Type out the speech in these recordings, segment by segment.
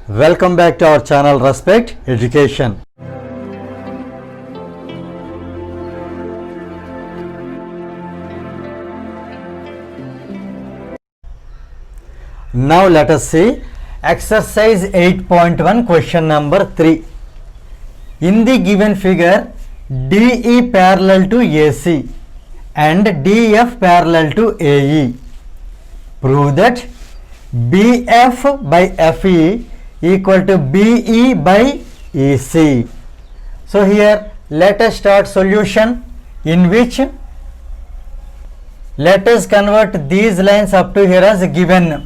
Welcome back to our channel Respect Education. Now let us see exercise 8.1 question number 3. In the given figure, DE parallel to AC and DF parallel to AE. Prove that BF by FE equal to BE by EC. So here let us start solution, in which let us convert these lines up to here as given.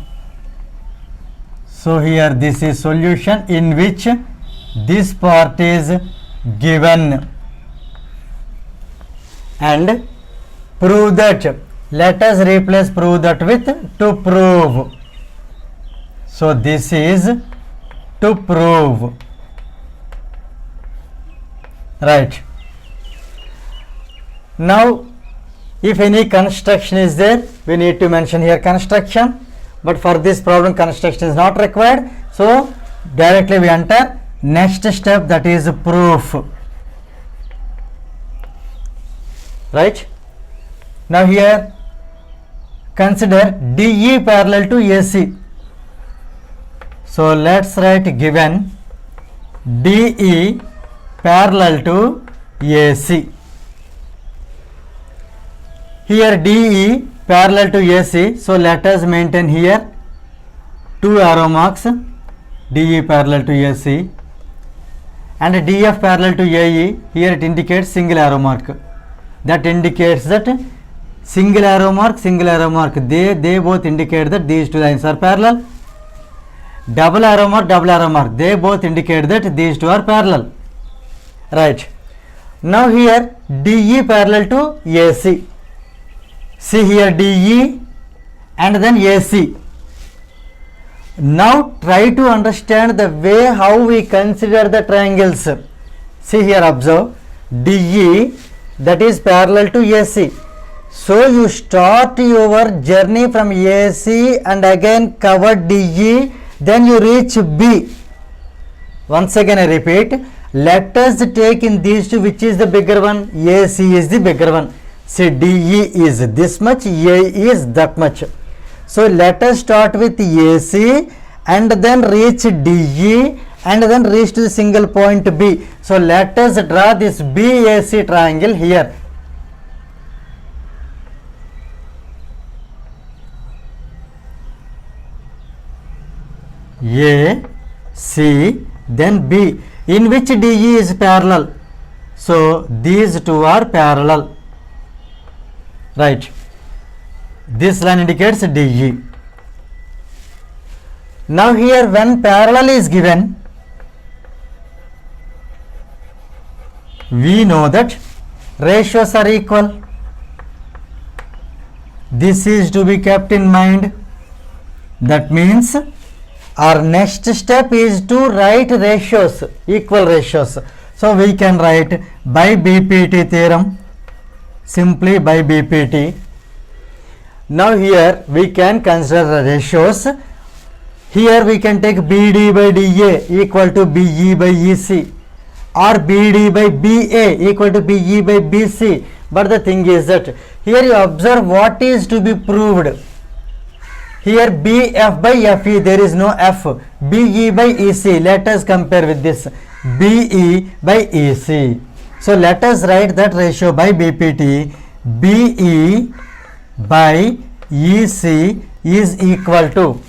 So here this is solution in which this part is given, and prove that. Let us replace prove that with to prove. So this is to prove, right? Now if any construction is there, we need to mention here construction, but for this problem construction is not required. So directly we enter next step, that is proof, right? Now here consider DE parallel to AC. So let's write given DE parallel to AC. Here DE parallel to AC, so let us maintain here two arrow marks, DE parallel to AC, and DF parallel to AE. Here it indicates single arrow mark. That indicates that single arrow mark, they both indicate that these two lines are parallel. Double arrow mark, they both indicate that these two are parallel, right? Now here DE parallel to AC. See here DE and then AC. Now try to understand the way how we consider the triangles. See here, observe DE, that is parallel to AC. So you start your journey from AC and again cover DE, then you reach B. Once again I repeat, let us take in these two which is the bigger one. AC is the bigger one. See DE is this much, AE is that much. So let us start with AC and then reach DE and then reach to the single point B. So let us draw this BAC triangle here. A, C, then B, in which DE is parallel. So these two are parallel, right? This line indicates DE. Now here when parallel is given, we know that ratios are equal. This is to be kept in mind. That means our next step is to write ratios, equal ratios. So we can write by BPT theorem, simply by BPT. Now here we can consider the ratios. Here we can take BD by DA equal to BE by EC, or BD by BA equal to BE by BC. But the thing is that here you observe what is to be proved. Here BF by FE, there is no F. BE by EC, let us compare with this BE by EC. So let us write that ratio by BPT. BE by EC is equal to,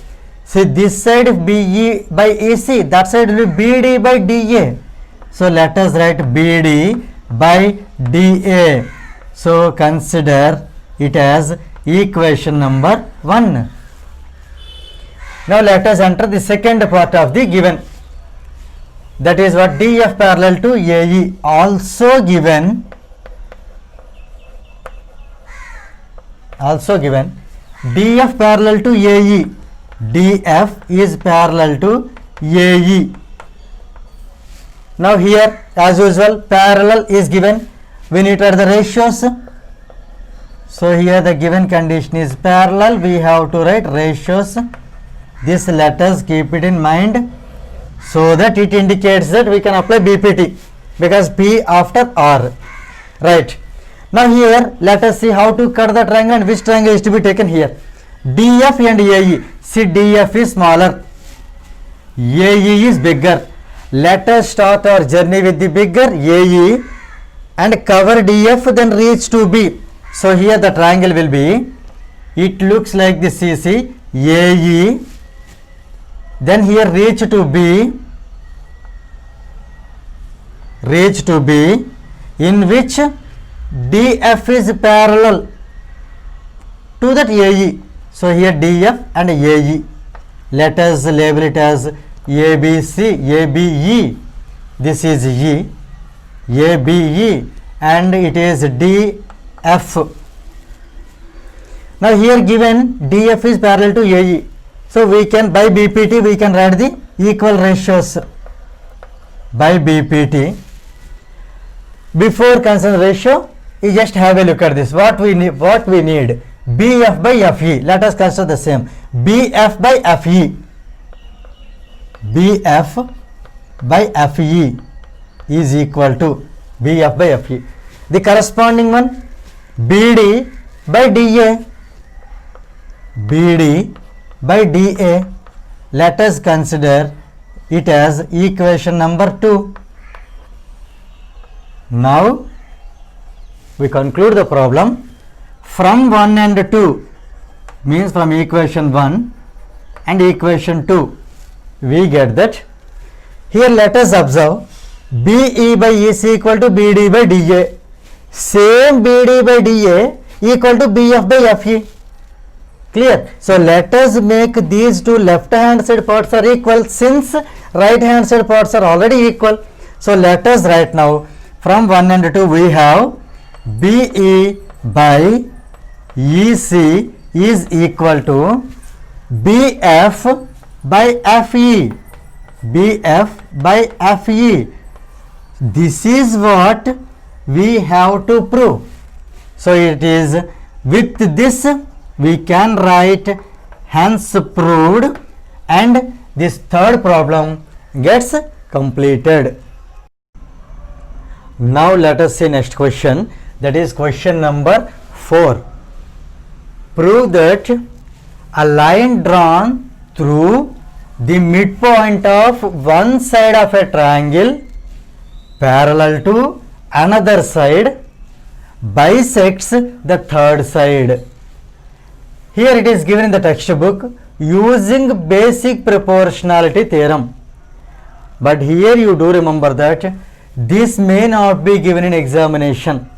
see this side BE by EC, that side will be BD by DA. So let us write BD by DA. So consider it as equation number 1. Now let us enter the second part of the given. That is what DF parallel to AE, also given. DF parallel to AE. DF is parallel to AE. Now here as usual parallel is given. We need to add the ratios. So here the given condition is parallel. We have to write ratios. This let us keep it in mind. so that it indicates that we can apply BPT because P after R, right? Now here let us see how to cut the triangle and which triangle is to be taken here. DF and AE. See, DF is smaller, AE is bigger. Let us start our journey with the bigger AE and cover DF, then reach to B. So here the triangle will be, it looks like the CC, AE, then here reach to B, in which DF is parallel to that AE. So here DF and AE. Let us label it as ABC, ABE. This is E, ABE, and it is DF. Now here given DF is parallel to AE. So we can, by BPT, we can write the equal ratios. By BPT. Before consider ratio, you just have a look at this. What we need, BF by FE. Let us consider the same. BF by FE. BF by FE is equal to BF by FE. The corresponding one, BD by DA. BD by DA. Let us consider it as equation number 2. Now we conclude the problem. From 1 and 2 means from equation 1 and equation 2, we get that. Here let us observe BE by EC equal to BD by DA. Same BD by DA equal to BF by FE. Clear? So let us make these two left hand side parts are equal, since right hand side parts are already equal. So let us write now, from 1 and 2 we have BE by EC is equal to BF by FE. BF by FE. This is what we have to prove. So it is, with this we can write hence proved, and this third problem gets completed. Now let us see next question, that is question number 4. Prove that a line drawn through the midpoint of one side of a triangle parallel to another side bisects the third side. Here it is given in the textbook using basic proportionality theorem. But here you do remember that this may not be given in examination.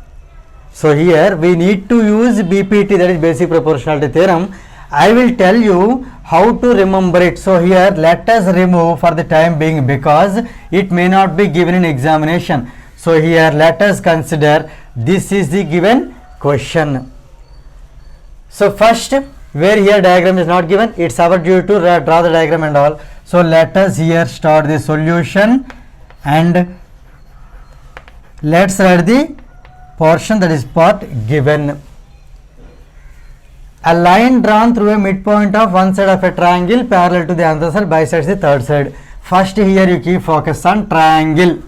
So here we need to use BPT, that is basic proportionality theorem. I will tell you how to remember it. So here let us remove for the time being because it may not be given in examination. So here let us consider this is the given question. So first, where here diagram is not given, it's our duty to draw the diagram and all. So let us here start the solution and let's write the portion, that is part given. A line drawn through a midpoint of one side of a triangle parallel to the other side bisects the third side. First here you keep focus on triangle.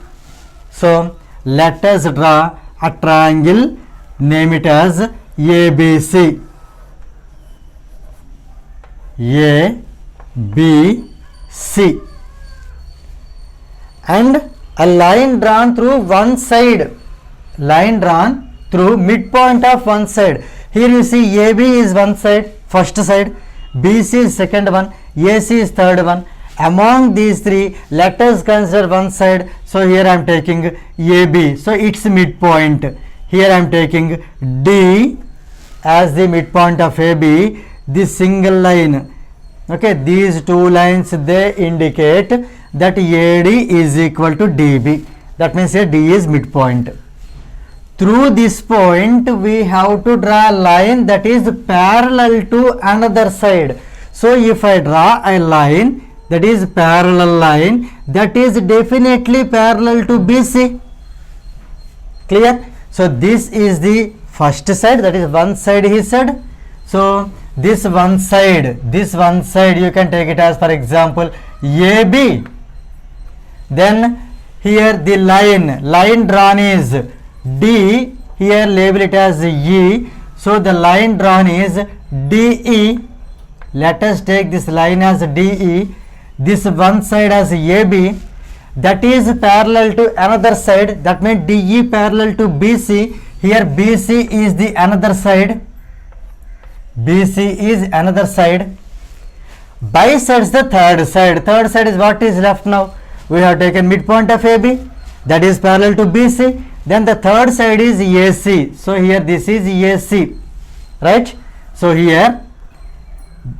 So let us draw a triangle, name it as ABC. ABC. And a line drawn through one side, line drawn through midpoint of one side. Here you see AB is one side, first side, BC is second one, AC is third one. Among these three, let us consider one side. So here I am taking AB, so its midpoint. Here I am taking D as the midpoint of AB, this single line. Okay, these two lines, they indicate that AD is equal to DB. That means here D is midpoint. Through this point we have to draw a line that is parallel to another side. So if I draw a line that is parallel line, that is definitely parallel to BC. Clear? So this is the first side, that is one side he said. So this one side you can take it as, for example, AB. Then here the line drawn is D, here label it as E. So the line drawn is DE. Let us take this line as DE. This one side as AB, that is parallel to another side, that means DE parallel to BC. Here BC is the another side. BC is another side. Bisects the third side. Third side is what is left now. We have taken midpoint of AB, that is parallel to BC. Then the third side is AC. So here this is AC, right? So here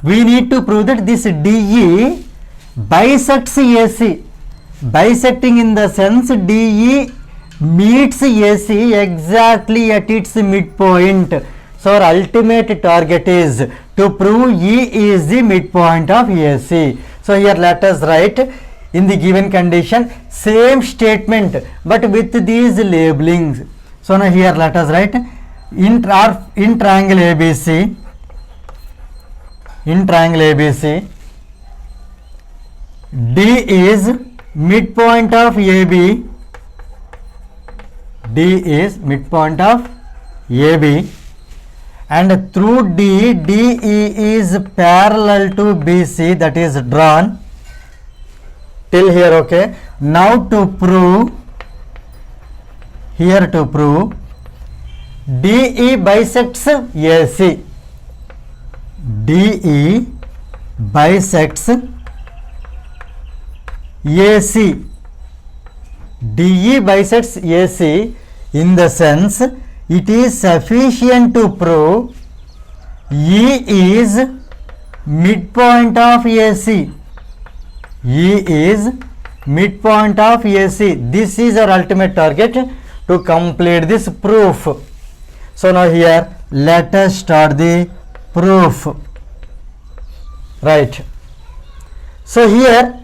we need to prove that this DE bisects AC. Bisecting in the sense DE meets AC exactly at its midpoint. So our ultimate target is to prove E is the midpoint of AC. So here let us write in the given condition same statement but with these labelings. So now here let us write in triangle ABC, D is midpoint of AB, D is midpoint of AB, and through D, DE is parallel to BC, that is drawn till here. Okay, now to prove, here to prove DE bisects AC, DE bisects AC, DE bisects AC in the sense it is sufficient to prove E is midpoint of AC. E is midpoint of AC. This is our ultimate target to complete this proof. So now here let us start the proof. Right. So here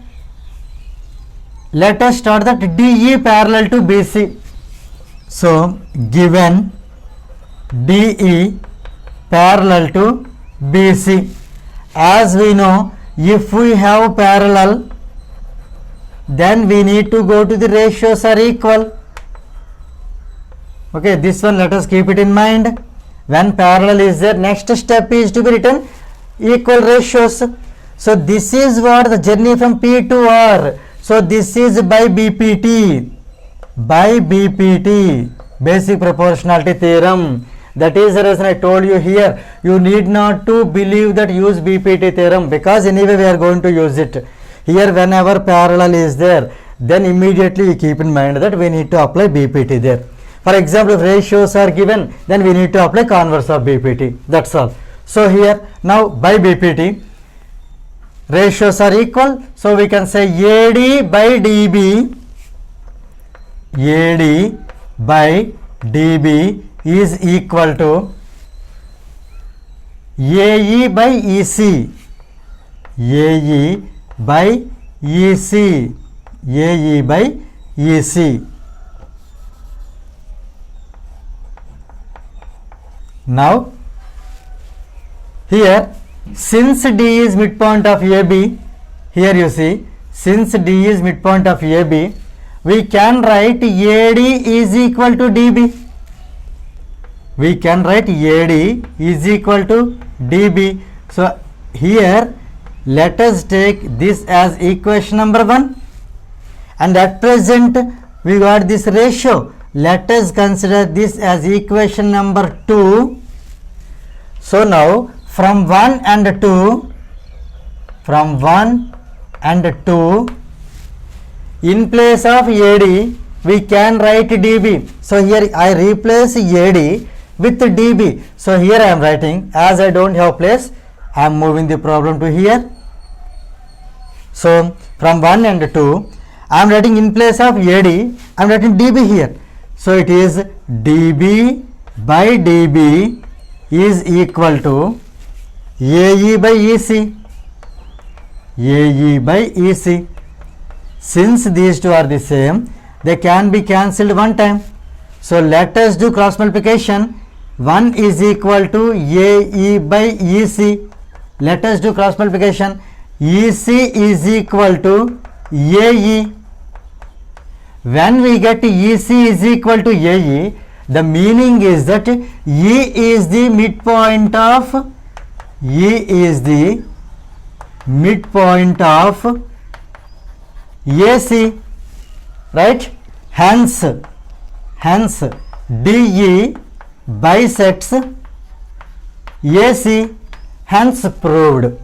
let us start that DE parallel to BC. So given DE parallel to BC, as we know, if we have parallel, then we need to go to the ratios are equal. Okay, this one let us keep it in mind. When parallel is there, next step is to be written equal ratios. So this is what the journey from P to R. So this is by BPT, basic proportionality theorem. That is the reason I told you here, you need not to believe that use BPT theorem, because anyway we are going to use it. Here whenever parallel is there, then immediately you keep in mind that we need to apply BPT there. For example, if ratios are given, then we need to apply converse of BPT. That's all. So here now by BPT, ratios are equal. So we can say AD by DB, AD by DB is equal to AE by EC, AE by EC, AE by EC. Now here, since D is midpoint of AB, here you see, since D is midpoint of AB, we can write AD is equal to DB. We can write AD is equal to DB. So here let us take this as equation number 1, and at present we got this ratio. Let us consider this as equation number 2. So now from 1 and 2, in place of AD we can write DB. So here I replace AD with DB. So here I am writing, as I don't have place, I am moving the problem to here. So from 1 and 2, I am writing in place of AD, I am writing DB here. So it is DB by DB is equal to AE by EC, AE by EC. Since these two are the same, they can be cancelled one time. So let us do cross multiplication. 1 is equal to AE by EC. Let us do cross multiplication. EC is equal to AE. when we get EC is equal to AE, the meaning is that E is the midpoint of AC, right? Hence DE bisects AC, hence proved.